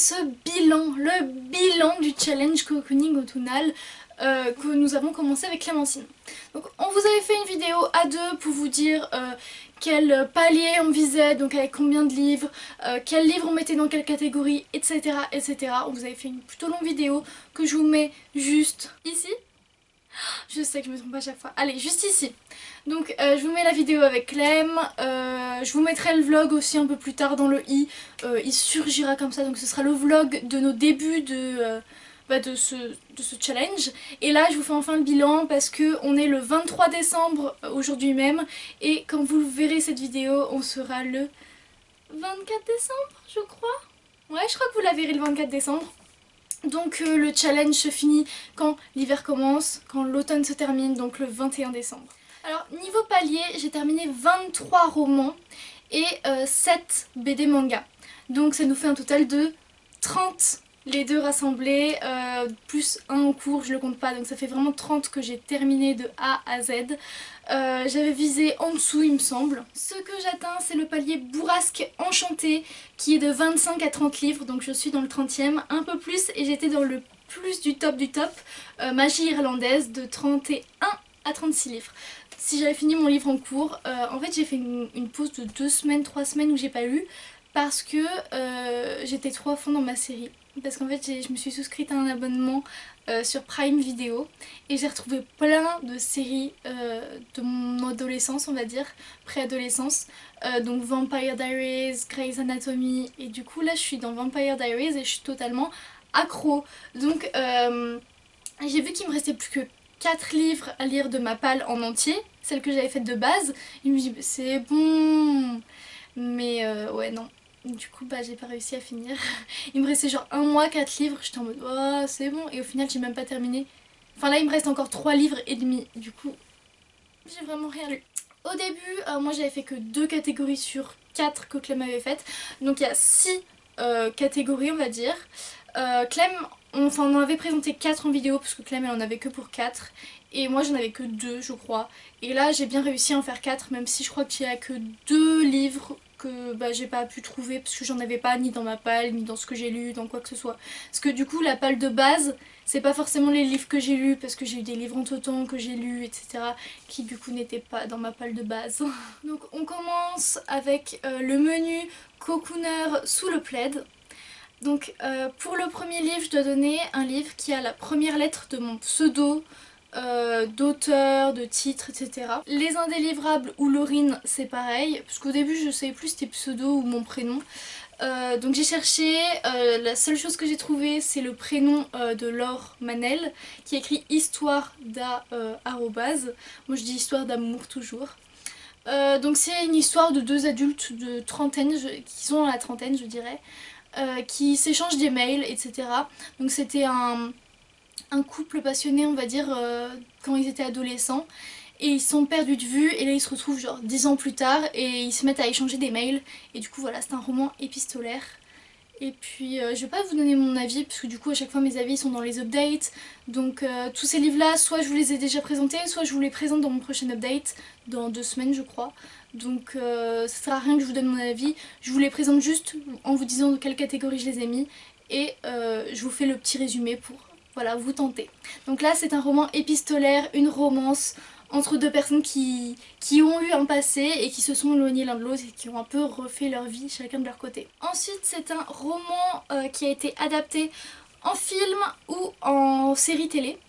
ce bilan, le bilan du challenge cocooning automnal que nous avons commencé avec Clémentine. Donc on vous avait fait une vidéo à deux pour vous dire quel palier on visait, donc avec combien de livres, quels livres on mettait dans quelle catégorie, etc. etc. On vous avait fait une plutôt longue vidéo que je vous mets juste ici. Je sais que je me trompe à chaque fois. Allez, juste ici. Donc je vous mets la vidéo avec Clem, je vous mettrai le vlog aussi un peu plus tard dans le i, il surgira comme ça, donc ce sera le vlog de nos débuts de ce challenge. Et là je vous fais enfin le bilan parce que on est le 23 décembre aujourd'hui même, et quand vous verrez cette vidéo on sera le 24 décembre je crois. Ouais, je crois que vous la verrez le 24 décembre. Donc le challenge se finit quand l'hiver commence, quand l'automne se termine, donc le 21 décembre. Alors niveau palier, j'ai terminé 23 romans et 7 BD manga. Donc ça nous fait un total de 30 les deux rassemblés, plus un en cours, je le compte pas, donc ça fait vraiment 30 que j'ai terminé de A à Z. J'avais visé en dessous il me semble. Ce que j'atteins c'est le palier bourrasque enchanté qui est de 25 à 30 livres, donc je suis dans le 30e, un peu plus, et j'étais dans le plus du top du top, magie irlandaise de 31 à 36 livres. Si j'avais fini mon livre en cours, en fait j'ai fait une pause de 2 semaines, 3 semaines où j'ai pas lu parce que j'étais trop à fond dans ma série. Parce qu'en fait je me suis souscrite à un abonnement sur Prime Video et j'ai retrouvé plein de séries de mon adolescence, on va dire, préadolescence, donc Vampire Diaries, Grey's Anatomy, et du coup là je suis dans Vampire Diaries et je suis totalement accro. Donc j'ai vu qu'il me restait plus que 4 livres à lire de ma palle en entier, celle que j'avais faite de base. Il me dit c'est bon, mais ouais non. Du coup bah j'ai pas réussi à finir. Il me restait genre un mois, 4 livres, j'étais en mode oh c'est bon, et au final j'ai même pas terminé. Enfin là il me reste encore 3 livres et demi, du coup j'ai vraiment rien lu. Au début moi j'avais fait que 2 catégories sur 4 que Clem avait faites, donc il y a 6 catégories on va dire. Clem, on en avait présenté 4 en vidéo parce que Clem elle en avait que pour 4 et moi j'en avais que 2 je crois, et là j'ai bien réussi à en faire 4, même si je crois qu'il y a que 2 livres que bah, j'ai pas pu trouver parce que j'en avais pas ni dans ma palle ni dans ce que j'ai lu, dans quoi que ce soit. Parce que du coup la palle de base c'est pas forcément les livres que j'ai lus, parce que j'ai eu des livres entre temps que j'ai lus etc, qui du coup n'étaient pas dans ma palle de base. Donc on commence avec le menu Cocooner sous le plaid. Donc pour le premier livre je dois donner un livre qui a la première lettre de mon pseudo, d'auteur, de titre, etc. Les indélivrables ou Laurine c'est pareil, parce qu'au début je savais plus si c'était pseudo ou mon prénom. Donc j'ai cherché, la seule chose que j'ai trouvée c'est le prénom de Laure Manel qui écrit histoire d'a arrobase. Moi je dis histoire d'amour toujours. Donc c'est une histoire de 2 adultes de trentaine, qui sont dans la trentaine je dirais, qui s'échangent des mails, etc. Donc c'était un couple passionné on va dire quand ils étaient adolescents, et ils sont perdus de vue et là ils se retrouvent genre 10 ans plus tard et ils se mettent à échanger des mails, et du coup voilà c'est un roman épistolaire. Et puis je vais pas vous donner mon avis parce que du coup à chaque fois mes avis sont dans les updates, donc tous ces livres là soit je vous les ai déjà présentés, soit je vous les présente dans mon prochain update dans 2 semaines je crois. Donc ça sert à rien que je vous donne mon avis, je vous les présente juste en vous disant de quelle catégorie je les ai mis, et je vous fais le petit résumé pour voilà vous tenter. Donc là c'est un roman épistolaire, une romance entre 2 personnes qui ont eu un passé et qui se sont éloignés l'un de l'autre et qui ont un peu refait leur vie chacun de leur côté. Ensuite c'est un roman qui a été adapté en film ou en série télé.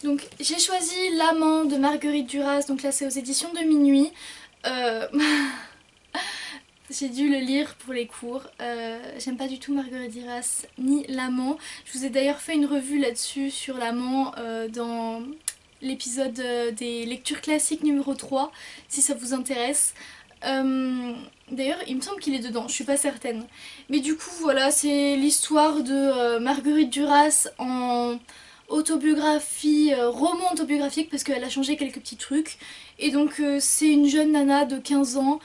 Donc j'ai choisi L'amant de Marguerite Duras, donc là c'est aux éditions de Minuit. J'ai dû le lire pour les cours, j'aime pas du tout Marguerite Duras ni L'amant. Je vous ai d'ailleurs fait une revue là-dessus sur L'amant dans l'épisode des lectures classiques numéro 3 si ça vous intéresse. D'ailleurs il me semble qu'il est dedans, je suis pas certaine. Mais du coup voilà, c'est l'histoire de Marguerite Duras en autobiographie, roman autobiographique, parce qu'elle a changé quelques petits trucs. Et donc c'est une jeune nana de 15 ans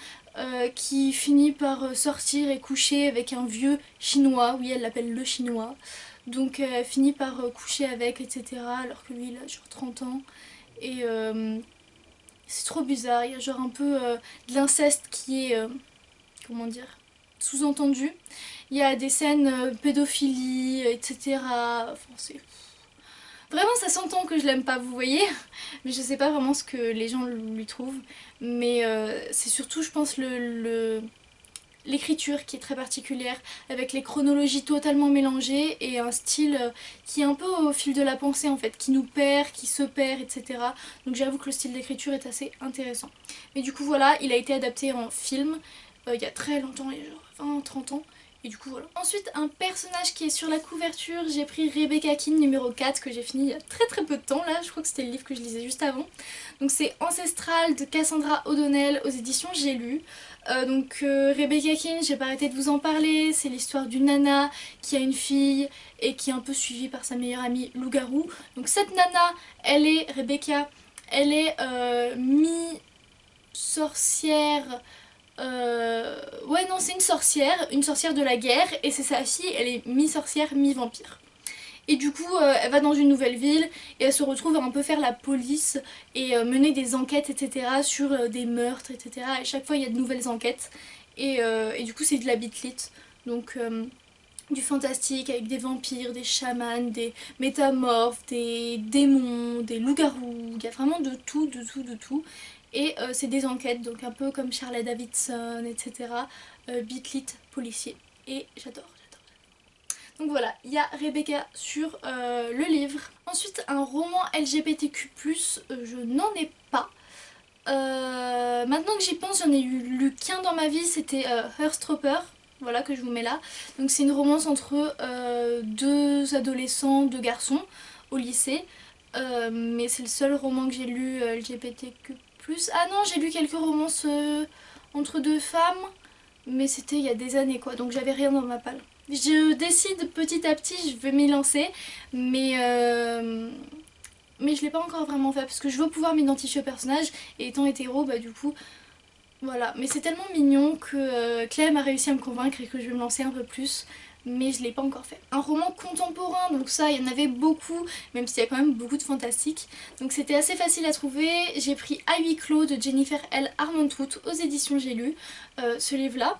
qui finit par sortir et coucher avec un vieux chinois, oui elle l'appelle le chinois. Donc elle finit par coucher avec, etc. alors que lui il a genre 30 ans. Et c'est trop bizarre, il y a genre un peu de l'inceste qui est, comment dire, sous-entendu. Il y a des scènes pédophilie, etc. Enfin, vraiment ça s'entend que je l'aime pas, vous voyez. Mais je sais pas vraiment ce que les gens lui trouvent. Mais c'est surtout je pense l'écriture qui est très particulière, avec les chronologies totalement mélangées et un style qui est un peu au fil de la pensée en fait, qui nous perd, qui se perd, etc. Donc j'avoue que le style d'écriture est assez intéressant. Mais du coup voilà, il a été adapté en film il y a très longtemps, il y a genre 20-30 ans. Et du coup voilà. Ensuite un personnage qui est sur la couverture, j'ai pris Rebecca King numéro 4 que j'ai fini il y a très peu de temps là, je crois que c'était le livre que je lisais juste avant. Donc c'est Ancestral de Cassandra O'Donnell aux éditions J'ai lu. Rebecca King, j'ai pas arrêté de vous en parler, c'est l'histoire d'une nana qui a une fille et qui est un peu suivie par sa meilleure amie loup-garou. Donc cette nana, Rebecca, elle est mi-sorcière. Ouais non c'est une sorcière de la guerre et c'est sa fille, elle est mi-sorcière, mi-vampire. Et du coup elle va dans une nouvelle ville et elle se retrouve à un peu faire la police et mener des enquêtes etc. sur des meurtres etc. Et chaque fois il y a de nouvelles enquêtes et du coup c'est de la bitlit. Donc du fantastique avec des vampires, des chamans, des métamorphes, des démons, des loups-garous, il y a vraiment de tout, de tout, de tout. Et c'est des enquêtes, donc un peu comme Charlie Davidson, etc. Bitlit policier. Et j'adore. Donc voilà, il y a Rebecca sur le livre. Ensuite, un roman LGBTQ+, je n'en ai pas. Maintenant que j'y pense, j'en ai lu qu'un dans ma vie, c'était Heartstopper. Voilà, que je vous mets là. Donc c'est une romance entre deux adolescents, deux garçons au lycée. Mais c'est le seul roman que j'ai lu LGBTQ+. Ah non, j'ai lu quelques romances entre deux femmes. Mais c'était il y a des années quoi, donc j'avais rien dans ma palle. Je décide petit à petit, je vais m'y lancer. Mais je l'ai pas encore vraiment fait parce que je veux pouvoir m'identifier au personnage. Et étant hétéro, bah du coup... Voilà, mais c'est tellement mignon que Clem a réussi à me convaincre et que je vais me lancer un peu plus, mais je l'ai pas encore fait. Un roman contemporain, donc ça il y en avait beaucoup, même s'il y a quand même beaucoup de fantastique. Donc c'était assez facile à trouver, j'ai pris À huis clos de Jennifer L. Armentrout aux éditions J'ai lu, ce livre là.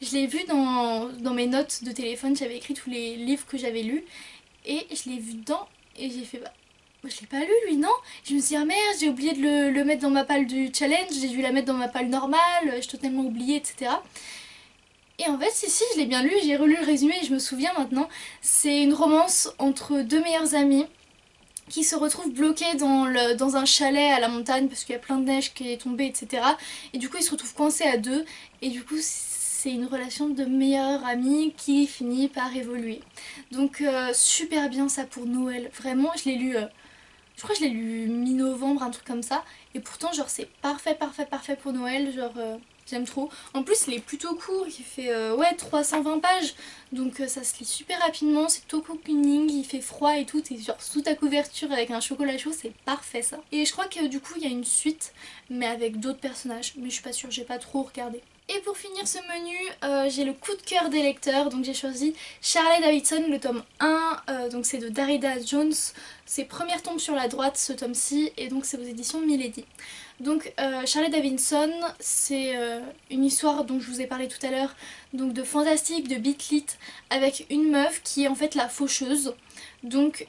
Je l'ai vu dans mes notes de téléphone, j'avais écrit tous les livres que j'avais lus, et je l'ai vu dedans et j'ai fait bah... Moi je l'ai pas lu lui non. Je me suis dit ah merde j'ai oublié de le mettre dans ma palle du challenge, j'ai dû la mettre dans ma palle normale, j'ai totalement oublié etc. Et en fait si je l'ai bien lu, j'ai relu le résumé et je me souviens maintenant. C'est une romance entre deux meilleurs amis qui se retrouvent bloqués dans un chalet à la montagne parce qu'il y a plein de neige qui est tombée etc. Et du coup ils se retrouvent coincés à deux et du coup c'est une relation de meilleurs amis qui finit par évoluer. Donc super bien ça pour Noël, vraiment je l'ai lu... je crois que je l'ai lu mi-novembre, un truc comme ça. Et pourtant, genre, c'est parfait pour Noël. Genre, j'aime trop. En plus, il est plutôt court. Il fait, ouais, 320 pages. Donc, ça se lit super rapidement. C'est tout cocooning. Il fait froid et tout. T'es genre sous ta couverture avec un chocolat chaud. C'est parfait, ça. Et je crois que du coup, il y a une suite, mais avec d'autres personnages. Mais je suis pas sûre, j'ai pas trop regardé. Et pour finir ce menu, j'ai le coup de cœur des lecteurs, donc j'ai choisi Charlie Davidson, le tome 1, donc c'est de Darida Jones, c'est Première tombe sur la droite ce tome-ci, et donc c'est aux éditions Milady. Donc Charlie Davidson, c'est une histoire dont je vous ai parlé tout à l'heure, donc de fantastique, de bitlit, avec une meuf qui est en fait la faucheuse, donc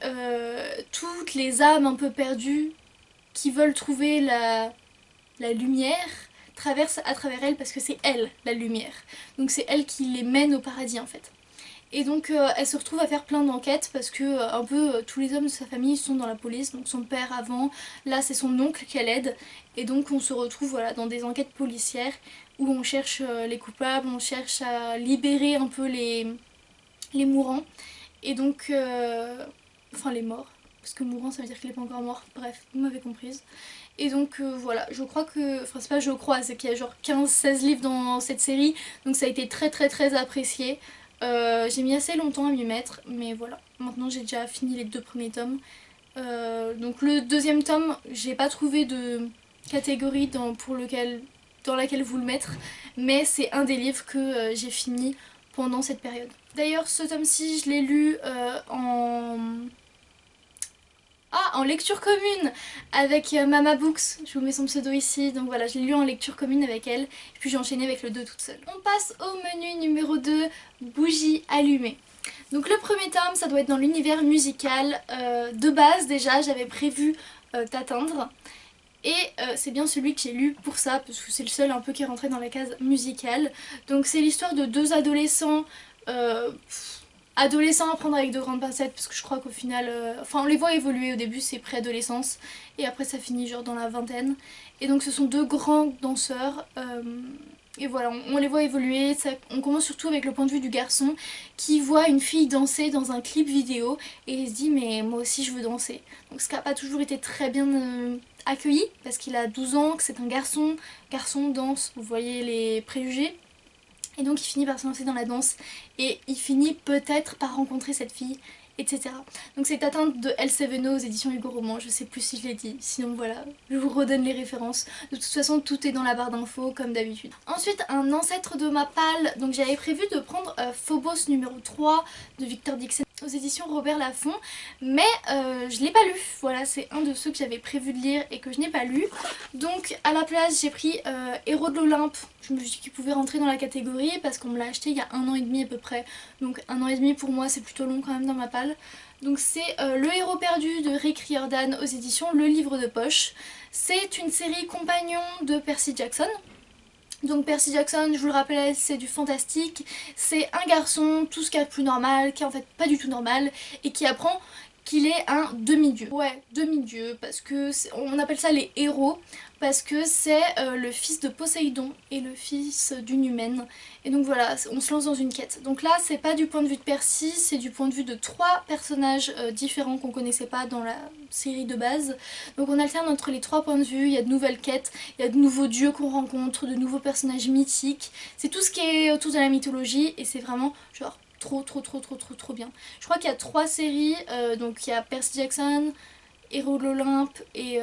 toutes les âmes un peu perdues qui veulent trouver la lumière, traverse à travers elle parce que c'est elle la lumière. Donc c'est elle qui les mène au paradis en fait. Et donc elle se retrouve à faire plein d'enquêtes parce que un peu tous les hommes de sa famille sont dans la police, donc son père avant, là c'est son oncle qu'elle aide. Et donc on se retrouve voilà, dans des enquêtes policières où on cherche les coupables, on cherche à libérer un peu les mourants. Et donc, enfin les morts, parce que mourant ça veut dire qu'il n'est pas encore mort, bref, vous m'avez comprise. Et donc voilà, je crois que, enfin c'est pas je crois, c'est qu'il y a genre 15-16 livres dans cette série, donc ça a été très apprécié. J'ai mis assez longtemps à m'y mettre, mais voilà, maintenant j'ai déjà fini les 2 premiers tomes. Donc le deuxième tome, j'ai pas trouvé de catégorie dans laquelle vous le mettre, mais c'est un des livres que j'ai fini pendant cette période. D'ailleurs ce tome-ci je l'ai lu en lecture commune avec Mama Books, je vous mets son pseudo ici, donc voilà, je l'ai lu en lecture commune avec elle, et puis j'ai enchaîné avec le 2 toute seule. On passe au menu numéro 2, bougie allumée. Donc le premier tome, ça doit être dans l'univers musical. De base déjà, j'avais prévu t'atteindre. Et c'est bien celui que j'ai lu pour ça, parce que c'est le seul un peu qui est rentré dans la case musicale. Donc c'est l'histoire de deux adolescents, adolescents à prendre avec de grandes pincettes, parce que je crois qu'au final, enfin on les voit évoluer, au début c'est préadolescence, et après ça finit genre dans la vingtaine. Et donc ce sont deux grands danseurs, et voilà, on les voit évoluer. On commence surtout avec le point de vue du garçon qui voit une fille danser dans un clip vidéo et il se dit mais moi aussi je veux danser. Donc ce qui n'a pas toujours été très bien accueilli parce qu'il a 12 ans, que c'est un garçon, danse, vous voyez les préjugés. Et donc il finit par se lancer dans la danse et il finit peut-être par rencontrer cette fille, etc. Donc c'est atteinte de L7O aux éditions Hugo Roman, je sais plus si je l'ai dit, sinon voilà, je vous redonne les références. De toute façon tout est dans la barre d'infos comme d'habitude. Ensuite un ancêtre de ma palle, donc j'avais prévu de prendre Phobos numéro 3 de Victor Dixon aux éditions Robert Laffont, mais je l'ai pas lu, voilà c'est un de ceux que j'avais prévu de lire et que je n'ai pas lu. Donc à la place j'ai pris Héros de l'Olympe, je me suis dit qu'il pouvait rentrer dans la catégorie parce qu'on me l'a acheté il y a 1 an et demi à peu près, donc 1 an et demi pour moi c'est plutôt long quand même dans ma palle. Donc c'est Le Héros perdu de Rick Riordan aux éditions Le Livre de Poche. C'est une série compagnon de Percy Jackson. Donc Percy Jackson, je vous le rappelle, c'est du fantastique, c'est un garçon, tout ce qu'il y a de plus normal, qui est en fait pas du tout normal, et qui apprend qu'il est un demi-dieu. Ouais, demi-dieu, parce que on appelle ça les héros, parce que c'est le fils de Poséidon et le fils d'une humaine. Et donc voilà, on se lance dans une quête. Donc là, c'est pas du point de vue de Percy, c'est du point de vue de 3 personnages différents qu'on connaissait pas dans la série de base. Donc on alterne entre les 3 points de vue, il y a de nouvelles quêtes, il y a de nouveaux dieux qu'on rencontre, de nouveaux personnages mythiques. C'est tout ce qui est autour de la mythologie et c'est vraiment genre trop bien. Je crois qu'il y a 3 séries, donc il y a Percy Jackson, Héros de l'Olympe et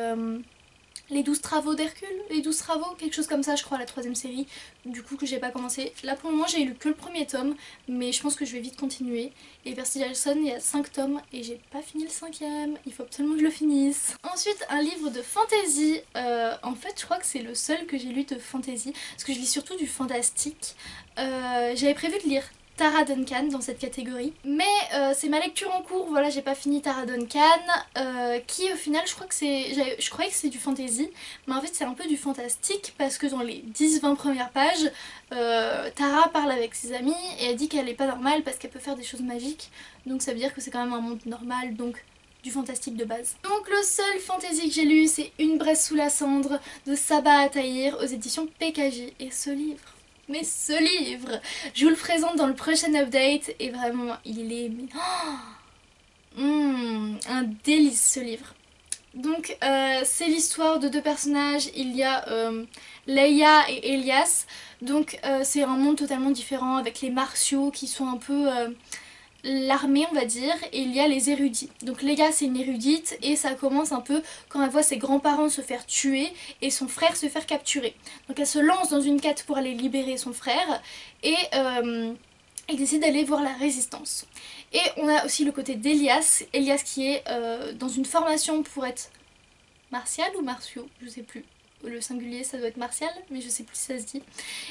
les 12 travaux d'Hercule, les 12 travaux, quelque chose comme ça je crois, la 3ème série, du coup que j'ai pas commencé. Là pour le moment j'ai lu que le premier tome, mais je pense que je vais vite continuer. Et Percy Jackson il y a 5 tomes et j'ai pas fini le 5ème, il faut absolument que je le finisse. Ensuite un livre de fantasy, en fait je crois que c'est le seul que j'ai lu de fantasy, parce que je lis surtout du fantastique. J'avais prévu de lire Tara Duncan dans cette catégorie, mais c'est ma lecture en cours, voilà j'ai pas fini Tara Duncan, qui au final je croyais que c'est du fantasy, mais en fait c'est un peu du fantastique parce que dans les 10-20 premières pages, Tara parle avec ses amis et elle dit qu'elle est pas normale parce qu'elle peut faire des choses magiques, donc ça veut dire que c'est quand même un monde normal, donc du fantastique de base. Donc le seul fantasy que j'ai lu c'est Une braise sous la cendre de Sabaa Atahir aux éditions PKJ, et ce livre, mais ce livre, je vous le présente dans le prochain update et vraiment il est un délice ce livre. Donc c'est l'histoire de 2 personnages, il y a Leia et Elias, donc c'est un monde totalement différent avec les martiaux qui sont un peu l'armée on va dire, et il y a les érudits. Donc Leia c'est une érudite et ça commence un peu quand elle voit ses grands-parents se faire tuer et son frère se faire capturer. Donc elle se lance dans une quête pour aller libérer son frère et elle décide d'aller voir la résistance. Et on a aussi le côté d'Elias, Elias qui est dans une formation pour être martial ou martiaux, je sais plus. Le singulier ça doit être martial, mais je sais plus si ça se dit.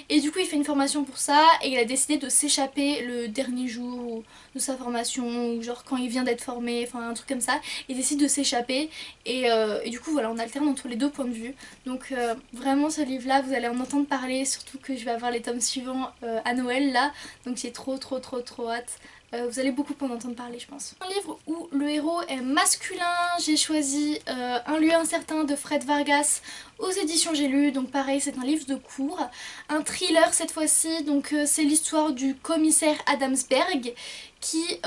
Et du coup il fait une formation pour ça et il a décidé de s'échapper le dernier jour de sa formation, ou genre quand il vient d'être formé, enfin un truc comme ça. Il décide de s'échapper et du coup voilà, on alterne entre les 2 points de vue. Donc vraiment ce livre là vous allez en entendre parler, surtout que je vais avoir les tomes suivants à Noël là, donc j'ai trop hâte. Vous allez beaucoup en entendre parler je pense. Un livre où le héros est masculin, j'ai choisi Un lieu incertain de Fred Vargas aux éditions J'ai lu, donc pareil c'est un livre de cours, un thriller cette fois-ci, donc c'est l'histoire du commissaire Adamsberg qui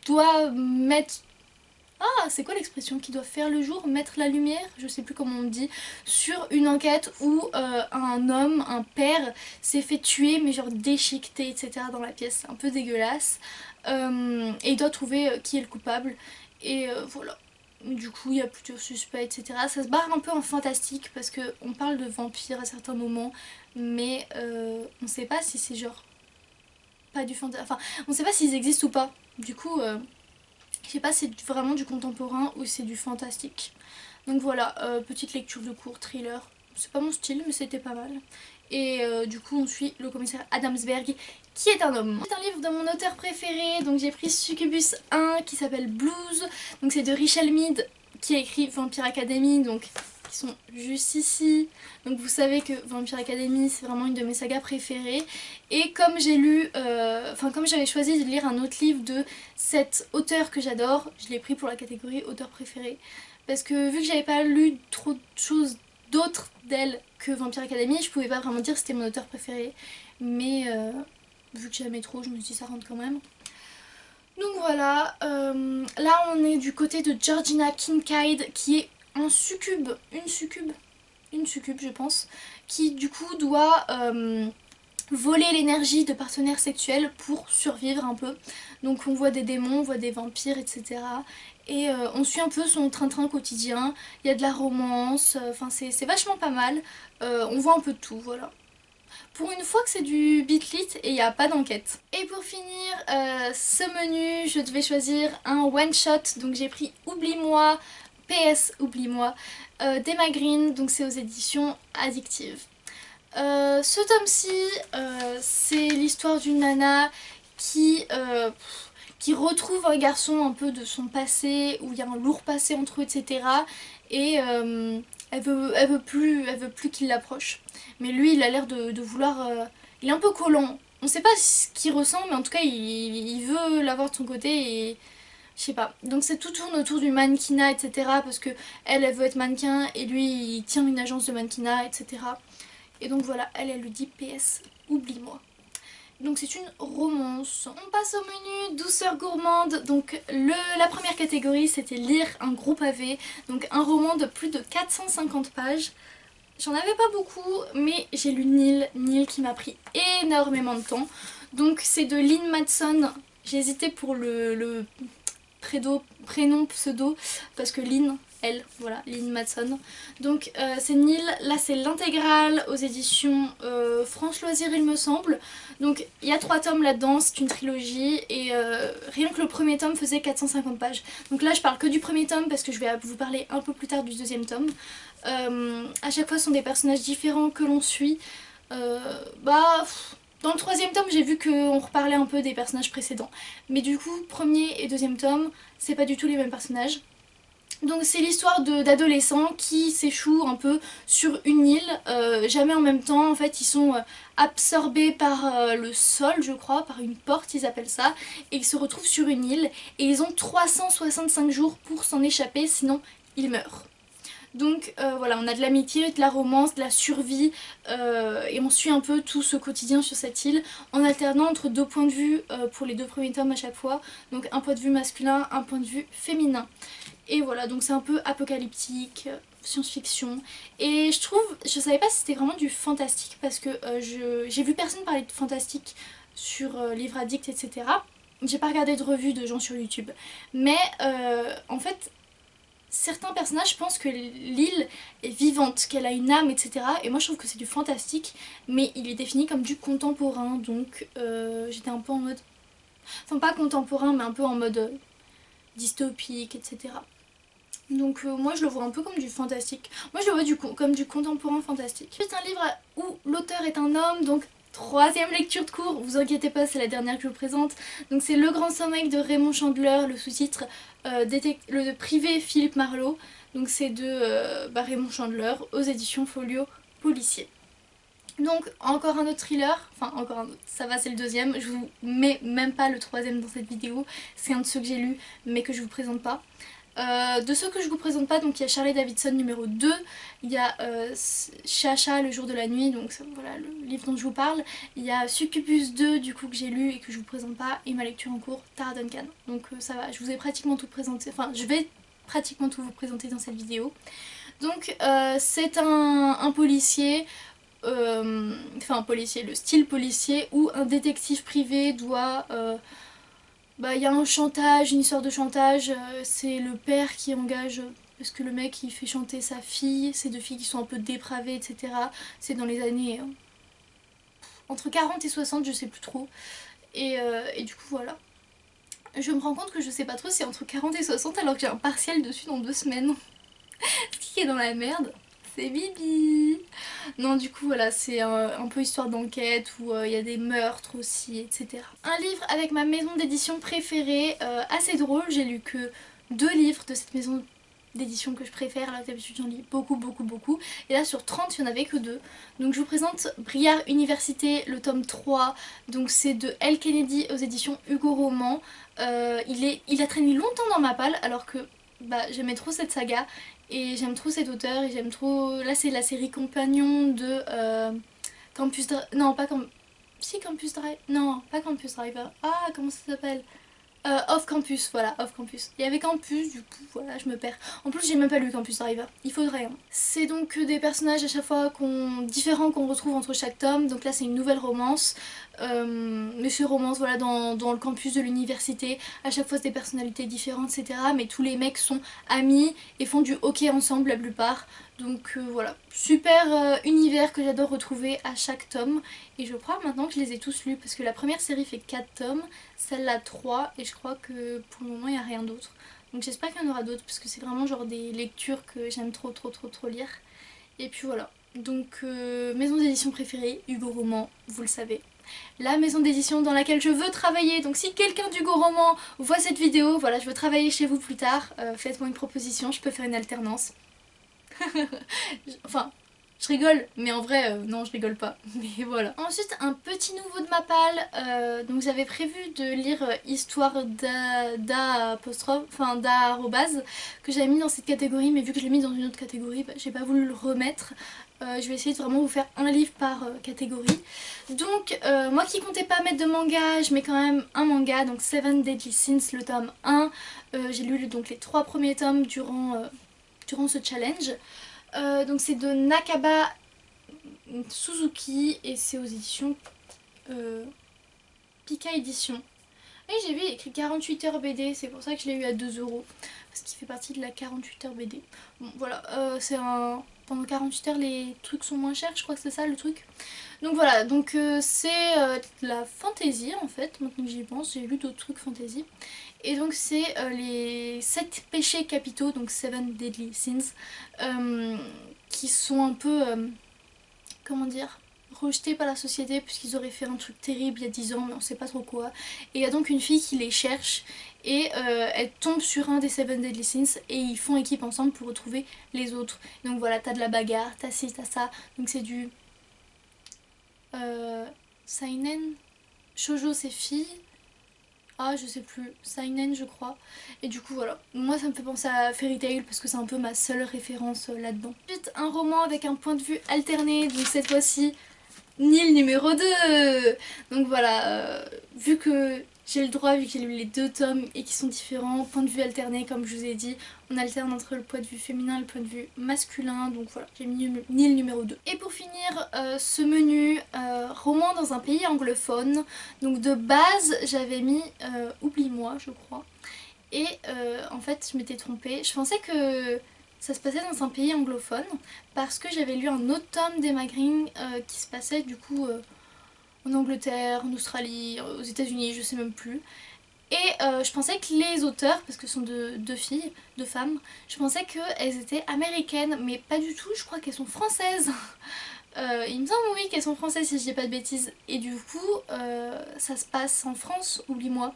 doit mettre... Ah, c'est quoi l'expression? Qui doit faire le jour, mettre la lumière, je sais plus comment on dit, sur une enquête où un homme, un père, s'est fait tuer, mais genre déchiqueté, etc. dans la pièce, c'est un peu dégueulasse. Et il doit trouver qui est le coupable, et voilà. Du coup, il y a plusieurs suspects, etc. Ça se barre un peu en fantastique, parce qu'on parle de vampires à certains moments, mais on sait pas si c'est genre... pas du fantastique... Enfin, on sait pas s'ils existent ou pas. Du coup... Je sais pas si c'est vraiment du contemporain ou c'est du fantastique. Donc voilà, petite lecture de cours, thriller. C'est pas mon style mais c'était pas mal. Et du coup on suit le commissaire Adamsberg qui est un homme. C'est un livre de mon auteur préféré, donc j'ai pris Succubus 1 qui s'appelle Blues. Donc c'est de Richelle Mead qui a écrit Vampire Academy, donc qui sont juste ici. Donc vous savez que Vampire Academy c'est vraiment une de mes sagas préférées. Et comme j'ai lu, comme j'avais choisi de lire un autre livre de cet auteur que j'adore, je l'ai pris pour la catégorie auteur préféré. Parce que vu que j'avais pas lu trop de choses d'autres d'elle que Vampire Academy, je pouvais pas vraiment dire que c'était mon auteur préféré. Mais vu que j'aimais trop, je me suis dit ça rentre quand même. Donc voilà, là on est du côté de Georgina Kincaid qui est un succube, une succube je pense, qui du coup doit voler l'énergie de partenaires sexuels pour survivre un peu. Donc on voit des démons, on voit des vampires, etc. Et on suit un peu son train-train quotidien, il y a de la romance, enfin c'est vachement pas mal, on voit un peu de tout, voilà. Pour une fois que c'est du bitlit et il n'y a pas d'enquête. Et pour finir ce menu, je devais choisir un one shot, donc j'ai pris Oublie-moi, PS Oublie-moi, d'Emma Green, donc c'est aux éditions Addictive. Ce tome-ci, c'est l'histoire d'une nana qui retrouve un garçon un peu de son passé, où il y a un lourd passé entre eux, etc. Et elle veut plus qu'il l'approche. Mais lui, il a l'air de vouloir... il est un peu collant. On sait pas ce qu'il ressent, mais en tout cas, il veut l'avoir de son côté et... Je sais pas. Donc tout tourne autour du mannequinat, etc. Parce que elle veut être mannequin et lui, il tient une agence de mannequinat, etc. Et donc voilà, elle lui dit PS, oublie-moi. Donc c'est une romance. On passe au menu douceur gourmande. Donc la première catégorie c'était lire un gros pavé. Donc un roman de plus de 450 pages. J'en avais pas beaucoup mais j'ai lu Nil qui m'a pris énormément de temps. Donc c'est de Lynn Matson. J'ai hésité pour le prénom pseudo parce que Lynn, elle, voilà, Lynn Matson. Donc c'est Nil, là c'est l'intégrale aux éditions France Loisirs il me semble. Donc il y a 3 tomes là-dedans, c'est une trilogie et rien que le premier tome faisait 450 pages. Donc là je parle que du premier tome parce que je vais vous parler un peu plus tard du deuxième tome. À chaque fois ce sont des personnages différents que l'on suit. Dans le troisième tome, j'ai vu qu'on reparlait un peu des personnages précédents. Mais du coup, premier et deuxième tome, c'est pas du tout les mêmes personnages. Donc c'est l'histoire d'adolescents qui s'échouent un peu sur une île, jamais en même temps, en fait ils sont absorbés par le sol je crois, par une porte ils appellent ça, et ils se retrouvent sur une île et ils ont 365 jours pour s'en échapper sinon ils meurent. Donc voilà, on a de l'amitié, de la romance, de la survie et on suit un peu tout ce quotidien sur cette île en alternant entre 2 points de vue pour les 2 premiers tomes à chaque fois. Donc un point de vue masculin, un point de vue féminin. Et voilà, donc c'est un peu apocalyptique, science-fiction. Et je savais pas si c'était vraiment du fantastique parce que j'ai vu personne parler de fantastique sur Livre Addict, etc. J'ai pas regardé de revues de gens sur YouTube. Mais en fait... certains personnages pensent que l'île est vivante, qu'elle a une âme, etc. Et moi je trouve que c'est du fantastique, mais il est défini comme du contemporain, donc j'étais un peu en mode... Enfin pas contemporain, mais un peu en mode dystopique, etc. Donc moi je le vois un peu comme du fantastique. Moi je le vois comme du contemporain fantastique. C'est un livre où l'auteur est un homme, donc... troisième lecture de cours, vous inquiétez pas, c'est la dernière que je vous présente. Donc c'est Le Grand Sommeil de Raymond Chandler, le sous-titre le privé Philippe Marlowe. Donc c'est de Raymond Chandler aux éditions Folio Policier. Donc encore un autre thriller, enfin encore un autre, ça va c'est le deuxième, je vous mets même pas le troisième dans cette vidéo, c'est un de ceux que j'ai lu mais que je vous présente pas. De ceux que je vous présente pas, donc il y a Charlie Davidson numéro 2, il y a Chacha le jour de la nuit, donc voilà le livre dont je vous parle, il y a Succubus 2 du coup que j'ai lu et que je vous présente pas, et ma lecture en cours, Tara Duncan. Donc ça va, je vous ai pratiquement tout présenté, enfin je vais pratiquement tout vous présenter dans cette vidéo. Donc c'est un policier, un policier, le style policier où un détective privé doit... il y a un chantage, une histoire de chantage, c'est le père qui engage, parce que le mec il fait chanter sa fille, ces 2 filles qui sont un peu dépravées, etc. C'est dans les années entre 40 et 60, je sais plus trop. Et du coup voilà. Je me rends compte que je sais pas trop si c'est entre 40 et 60 alors que j'ai un partiel dessus dans 2 semaines. Ce qui est dans la merde, c'est Bibi. Non, du coup voilà, c'est un peu histoire d'enquête où il y a des meurtres aussi, etc. Un livre avec ma maison d'édition préférée, assez drôle, j'ai lu que 2 livres de cette maison d'édition que je préfère, là d'habitude j'en lis beaucoup beaucoup beaucoup, et là sur 30 il n'y en avait que 2. Donc je vous présente Briard Université, le tome 3, donc c'est de L. Kennedy aux éditions Hugo Roman. Il a traîné longtemps dans ma palle alors que bah, j'aimais trop cette saga et j'aime trop cet auteur et j'aime trop... Là c'est la série compagnon de Campus Drive... Non pas Campus... Si Campus Drive... Non pas Campus Driver. Ah comment ça s'appelle Off Campus, voilà, Off Campus. Il y avait Campus, du coup, voilà, je me perds. En plus, j'ai même pas lu Campus Driver, il faudrait. Hein. C'est donc des personnages à chaque fois différents qu'on retrouve entre chaque tome. Donc là, c'est une nouvelle romance. Mais c'est romance, voilà, dans le campus de l'université. À chaque fois, c'est des personnalités différentes, etc. Mais tous les mecs sont amis et font du hockey ensemble la plupart. Donc voilà, super univers que j'adore retrouver à chaque tome. Et je crois maintenant que je les ai tous lus parce que la première série fait 4 tomes, celle-là 3 et je crois que pour le moment il n'y a rien d'autre. Donc j'espère qu'il y en aura d'autres parce que c'est vraiment genre des lectures que j'aime trop lire. Et puis voilà, donc maison d'édition préférée, Hugo Roman, vous le savez. La maison d'édition dans laquelle je veux travailler, donc si quelqu'un d'Hugo Roman voit cette vidéo, voilà je veux travailler chez vous plus tard, faites-moi une proposition, je peux faire une alternance. Enfin, je rigole, mais en vrai, non, je rigole pas. Mais voilà. Ensuite, un petit nouveau de ma palle. Donc j'avais prévu de lire Histoire d'apostrophe, enfin d'arrobase, que j'avais mis dans cette catégorie, mais vu que je l'ai mis dans une autre catégorie, bah, j'ai pas voulu le remettre. Je vais essayer de vraiment vous faire un livre par catégorie. Donc, moi qui comptais pas mettre de manga, je mets quand même un manga, donc Seven Deadly Sins, le tome 1. J'ai lu donc les 3 premiers tomes durant ce challenge. Donc c'est de Nakaba Suzuki et c'est aux éditions Pika Édition. Et j'ai vu écrit 48 heures BD, c'est pour ça que je l'ai eu à 2 € parce qu'il fait partie de la 48 heures BD. Bon voilà, c'est un... Pendant 48 heures les trucs sont moins chers, je crois que c'est ça le truc. Donc voilà, donc c'est de la fantasy en fait, maintenant que j'y pense, j'ai lu d'autres trucs fantasy. Et donc c'est les 7 péchés capitaux, donc Seven Deadly Sins, qui sont un peu, comment dire, rejetés par la société puisqu'ils auraient fait un truc terrible il y a 10 ans mais on sait pas trop quoi. Et il y a donc une fille qui les cherche et elle tombe sur un des Seven Deadly Sins et ils font équipe ensemble pour retrouver les autres. Donc voilà, t'as de la bagarre, t'as ci, t'as ça, donc c'est du seinen, shoujo c'est fille. Ah je sais plus, seinen je crois. Et du coup voilà, moi ça me fait penser à Fairy Tail parce que c'est un peu ma seule référence là-dedans. Ensuite un roman avec un point de vue alterné, donc cette fois-ci Nil numéro 2. Donc voilà, vu que j'ai le droit, vu qu'il y a eu les 2 tomes et qui sont différents, point de vue alterné comme je vous ai dit, on alterne entre le point de vue féminin et le point de vue masculin, donc voilà, j'ai mis Nil numéro 2. Et pour finir ce menu, roman dans un pays anglophone, donc de base j'avais mis Oublie-moi je crois, et en fait je m'étais trompée, je pensais que ça se passait dans un pays anglophone parce que j'avais lu un autre tome d'Emma Green qui se passait du coup en Angleterre, en Australie, aux États-Unis, je sais même plus. Et je pensais que les auteurs, parce que ce sont deux filles, 2 femmes, je pensais qu'elles étaient américaines, mais pas du tout, je crois qu'elles sont françaises. Il me semble oui qu'elles sont françaises si je dis pas de bêtises. Et du coup, ça se passe en France, oublie-moi.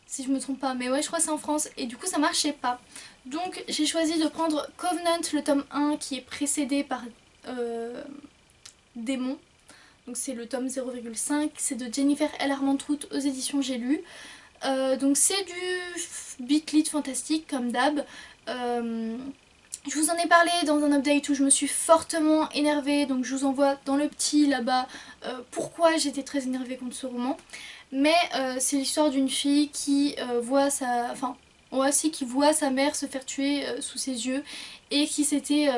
Si je me trompe pas, mais ouais je crois que c'est en France et du coup ça marchait pas. Donc j'ai choisi de prendre Covenant le tome 1 qui est précédé par Démon. Donc c'est le tome 0,5, c'est de Jennifer L. Armentrout aux éditions J'ai lu. Donc c'est du beat lit fantastique comme d'hab. Je vous en ai parlé dans un update où je me suis fortement énervée, donc je vous envoie dans le petit là-bas pourquoi j'étais très énervée contre ce roman. Mais c'est l'histoire d'une fille qui voit sa... Enfin, ouais, si, qui voit sa mère se faire tuer sous ses yeux et qui s'était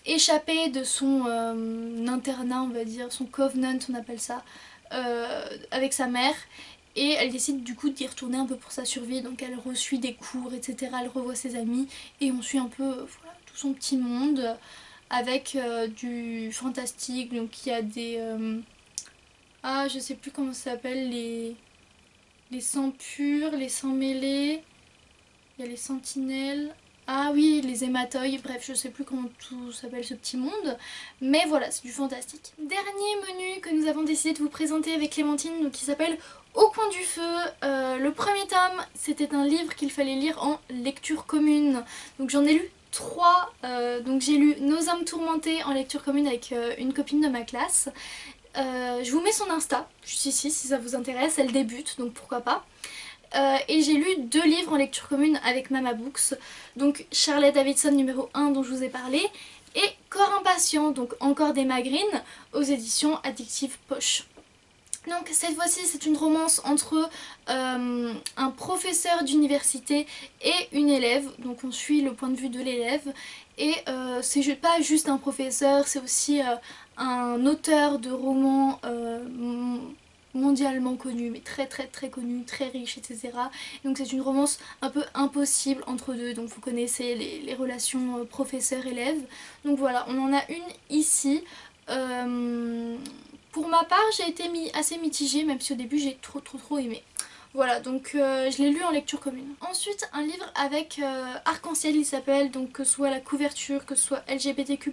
échappée de son internat, on va dire, son covenant on appelle ça, avec sa mère. Et elle décide du coup d'y retourner un peu pour sa survie, donc elle reçoit des cours, etc. Elle revoit ses amis et on suit un peu voilà, tout son petit monde avec du fantastique, donc il y a des... ah je sais plus comment ça s'appelle, les sangs purs, les sangs mêlés, il y a les sentinelles, ah oui, les hématoïdes, bref, je sais plus comment tout s'appelle ce petit monde, mais voilà, c'est du fantastique. Dernier menu que nous avons décidé de vous présenter avec Clémentine, donc qui s'appelle Au coin du feu. Le premier tome, c'était un livre qu'il fallait lire en lecture commune, donc j'en ai lu 3, donc j'ai lu Nos âmes tourmentées en lecture commune avec une copine de ma classe. Je vous mets son Insta, juste ici si ça vous intéresse, elle débute donc pourquoi pas. Et j'ai lu 2 livres en lecture commune avec Mama Books, donc Charlotte Davidson numéro 1 dont je vous ai parlé, et Corps impatient, donc encore des Magrines, aux éditions Addictive Poche. Donc cette fois-ci c'est une romance entre un professeur d'université et une élève, donc on suit le point de vue de l'élève, et c'est pas juste un professeur, c'est aussi un auteur de romans mondialement connu, mais très connu, très riche, etc. Donc c'est une romance un peu impossible entre deux, donc vous connaissez les relations professeur-élève. Donc voilà, on en a une ici. Pour ma part, j'ai été assez mitigée, même si au début j'ai trop aimé. Voilà, donc je l'ai lu en lecture commune. Ensuite, un livre avec Arc-en-Ciel, il s'appelle, donc que ce soit la couverture, que ce soit LGBTQ+,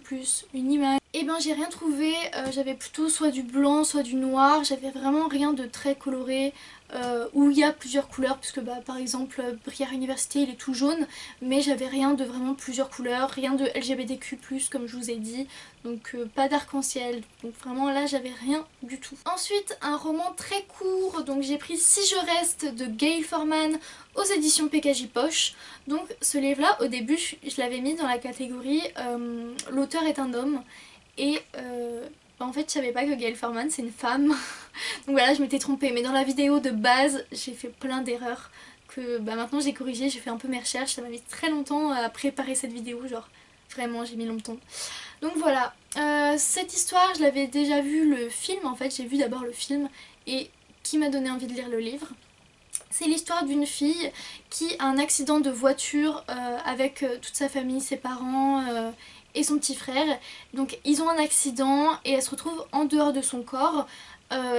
une image. Et ben j'ai rien trouvé, j'avais plutôt soit du blanc, soit du noir, j'avais vraiment rien de très coloré, où il y a plusieurs couleurs, puisque bah, par exemple Brière Université il est tout jaune, mais j'avais rien de vraiment plusieurs couleurs, rien de LGBTQ+, comme je vous ai dit, donc pas d'arc-en-ciel, donc vraiment là j'avais rien du tout. Ensuite un roman très court, donc j'ai pris Si je reste de Gail Forman aux éditions PKJ Poche. Donc ce livre là au début je l'avais mis dans la catégorie l'auteur est un homme, et en fait je savais pas que Gail Forman c'est une femme. Donc voilà, je m'étais trompée, mais dans la vidéo de base j'ai fait plein d'erreurs que bah, maintenant j'ai corrigé, j'ai fait un peu mes recherches, ça m'a mis très longtemps à préparer cette vidéo, genre vraiment j'ai mis longtemps. Donc voilà, cette histoire je l'avais déjà vu le film, en fait j'ai vu d'abord le film et qui m'a donné envie de lire le livre. C'est l'histoire d'une fille qui a un accident de voiture avec toute sa famille, ses parents et son petit frère. Donc ils ont un accident et elle se retrouve en dehors de son corps,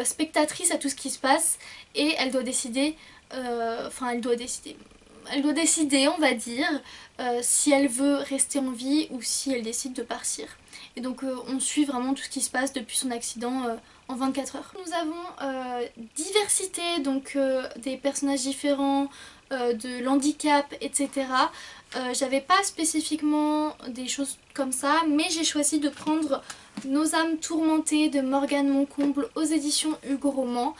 spectatrice à tout ce qui se passe, et elle doit décider, elle doit décider on va dire, si elle veut rester en vie ou si elle décide de partir. Et donc on suit vraiment tout ce qui se passe depuis son accident en 24 heures. Nous avons diversité, donc des personnages différents, de l'handicap, etc. J'avais pas spécifiquement des choses comme ça, mais j'ai choisi de prendre Nos âmes tourmentées de Morgane Moncomble aux éditions Hugo Roman.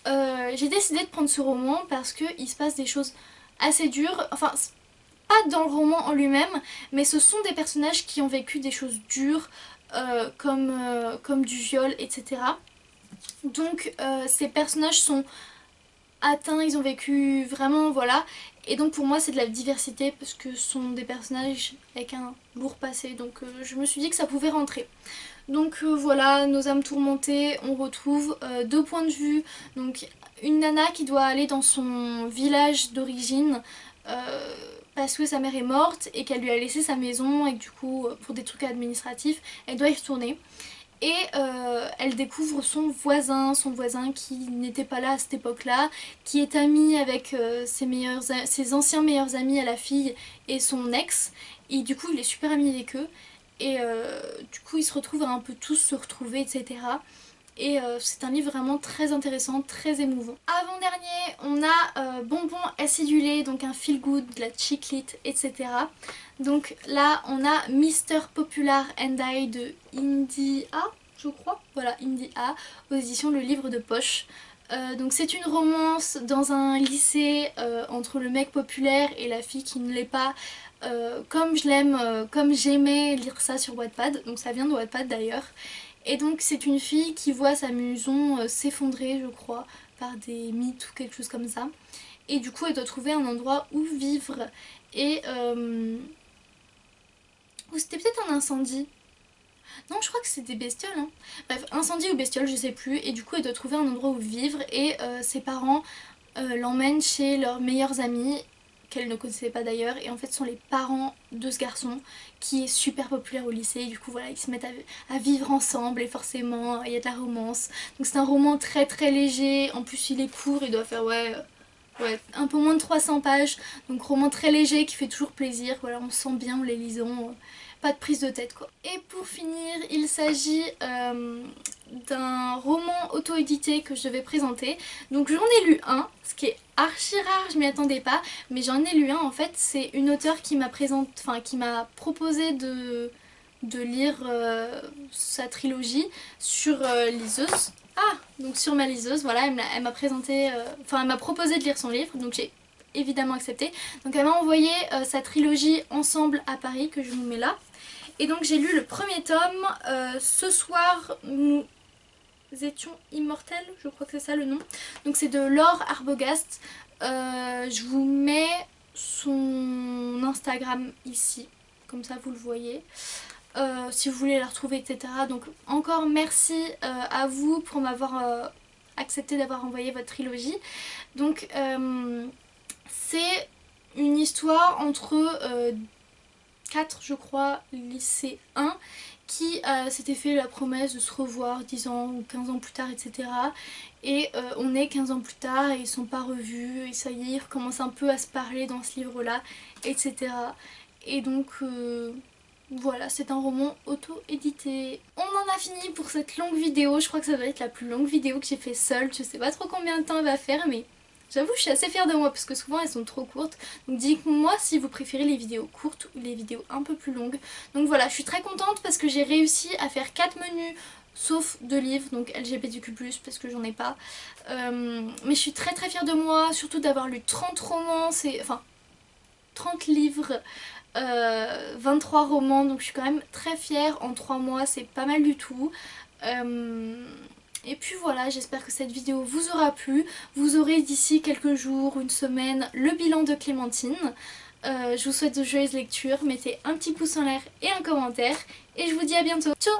J'ai décidé de prendre ce roman parce qu'il se passe des choses assez dures, enfin pas dans le roman en lui-même, mais ce sont des personnages qui ont vécu des choses dures, comme du viol, etc. Donc ces personnages sont atteints, ils ont vécu vraiment, voilà. Et donc pour moi c'est de la diversité parce que ce sont des personnages avec un lourd passé, donc je me suis dit que ça pouvait rentrer. Donc voilà, Nos âmes tourmentées, on retrouve 2 points de vue. Donc une nana qui doit aller dans son village d'origine parce que sa mère est morte et qu'elle lui a laissé sa maison et que du coup pour des trucs administratifs elle doit y retourner. Et elle découvre son voisin qui n'était pas là à cette époque-là, qui est ami avec ses anciens meilleurs amis à la fille et son ex, et du coup il est super ami avec eux, et du coup ils se retrouvent à un peu tous se retrouver, etc. Et c'est un livre vraiment très intéressant, très émouvant. Avant-dernier, on a Bonbon acidulé, donc un feel good, de la chiclite, etc. Donc là, on a Mister Popular and I de Indie A, je crois. Voilà, Indie A, aux éditions Le Livre de Poche. Donc c'est une romance dans un lycée entre le mec populaire et la fille qui ne l'est pas. Comme je l'aime, comme j'aimais lire ça sur Wattpad, donc ça vient de Wattpad d'ailleurs. Et donc c'est une fille qui voit sa maison s'effondrer, je crois, par des mythes ou quelque chose comme ça. Et du coup elle doit trouver un endroit où vivre. Et ou c'était peut-être un incendie. Non, je crois que c'était des bestioles, hein. Bref, incendie ou bestiole, je sais plus. Et du coup elle doit trouver un endroit où vivre. Et ses parents l'emmènent chez leurs meilleurs amis, qu'elle ne connaissait pas d'ailleurs, et en fait ce sont les parents de ce garçon qui est super populaire au lycée, et du coup voilà, ils se mettent à vivre ensemble et forcément il y a de la romance. Donc c'est un roman très léger, en plus il est court, il doit faire ouais ouais, un peu moins de 300 pages, donc roman très léger qui fait toujours plaisir, voilà, on se sent bien en les lisant, pas de prise de tête quoi. Et pour finir, il s'agit d'un roman auto-édité que je vais présenter. Donc j'en ai lu un, ce qui est archi rare, je m'y attendais pas, mais j'en ai lu un en fait, c'est une auteure qui m'a proposé de lire sa trilogie sur liseuse. Ah, donc sur ma liseuse, voilà, elle m'a présenté, elle m'a proposé de lire son livre, donc j'ai évidemment accepté. Donc elle m'a envoyé sa trilogie Ensemble à Paris, que je vous mets là. Et donc j'ai lu le premier tome, ce soir nous étions immortels, je crois que c'est ça le nom. Donc c'est de Laure Arbogast, je vous mets son Instagram ici, comme ça vous le voyez. Si vous voulez la retrouver, etc. Donc encore merci à vous pour m'avoir accepté d'avoir envoyé votre trilogie. Donc c'est une histoire entre 4 je crois lycéens qui s'étaient fait la promesse de se revoir 10 ans ou 15 ans plus tard, etc. Et on est 15 ans plus tard et ils sont pas revus et ça y est, ils recommencent un peu à se parler dans ce livre là, etc. Et donc voilà, c'est un roman auto-édité. On en a fini pour cette longue vidéo, je crois que ça va être la plus longue vidéo que j'ai fait seule, je sais pas trop combien de temps elle va faire mais j'avoue je suis assez fière de moi parce que souvent elles sont trop courtes. Donc dites-moi si vous préférez les vidéos courtes ou les vidéos un peu plus longues. Donc voilà, je suis très contente parce que j'ai réussi à faire 4 menus sauf 2 livres, donc LGBTQ+, parce que j'en ai pas. Mais je suis très très fière de moi, surtout d'avoir lu 30 romans, enfin 30 livres. 23 romans, donc je suis quand même très fière. En 3 mois c'est pas mal du tout. Et puis voilà, j'espère que cette vidéo vous aura plu. Vous aurez d'ici quelques jours, une semaine, le bilan de Clémentine. Je vous souhaite de joyeuses lectures, mettez un petit pouce en l'air et un commentaire. Et je vous dis à bientôt. Ciao!